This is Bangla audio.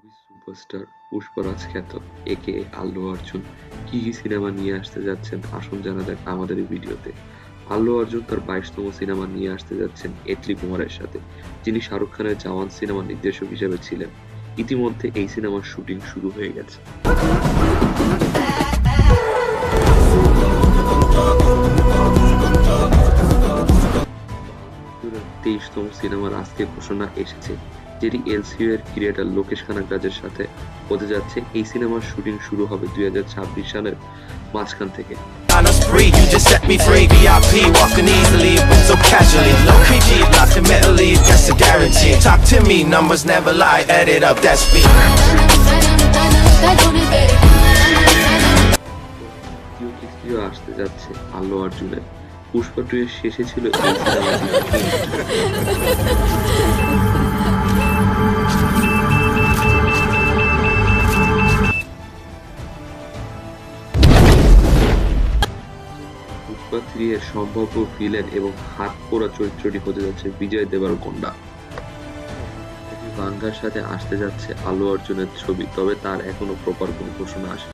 ছবি সুপারস্টার পুষ্পরাজ খ্যাত একে আল্লু অর্জুন কি কি সিনেমা নিয়ে আসতে যাচ্ছেন আসুন জানা যাক আমাদের এই ভিডিওতে। আল্লু অর্জুন তার 22তম সিনেমা নিয়ে আসতে যাচ্ছেন এটলি কুমারের সাথে, যিনি শাহরুখ খানের জওয়ান সিনেমার নির্দেশক হিসেবে ছিলেন। ইতিমধ্যে এই সিনেমার শুটিং শুরু হয়ে গেছে। 23তম সিনেমার আজকে ঘোষণা এসেছে, যেটি এলসিইউ এর ক্রিয়েটর লোকেশ কানাগরাজের সাথে হতে যাচ্ছে। এই সিনেমার শুটিং শুরু হবে 2026 সালের মাঝখান থেকে। On a spree, you just set me free. VIP, walking easily, but so casually. Low key, locked in Italy, that's a guarantee. Talk to me, numbers never lie. Add it up, that's me. দ্বিতীয় আসতে যাচ্ছে আল্লু অর্জুনের। পুষ্পা 2 এর শেষে ছিল এই সিনেমাটি। পুষ্পা 3 এর সম্ভাব্য ভিলেন এবং হাত পোড়া চরিত্রটি হতে যাচ্ছে বিজয় দেবরকোন্ডা। বাংলার সাথে আসতে যাচ্ছে আল্লু অর্জুনের ছবি, তবে তার এখনো প্রপার কোনো ঘোষণা আসেনি।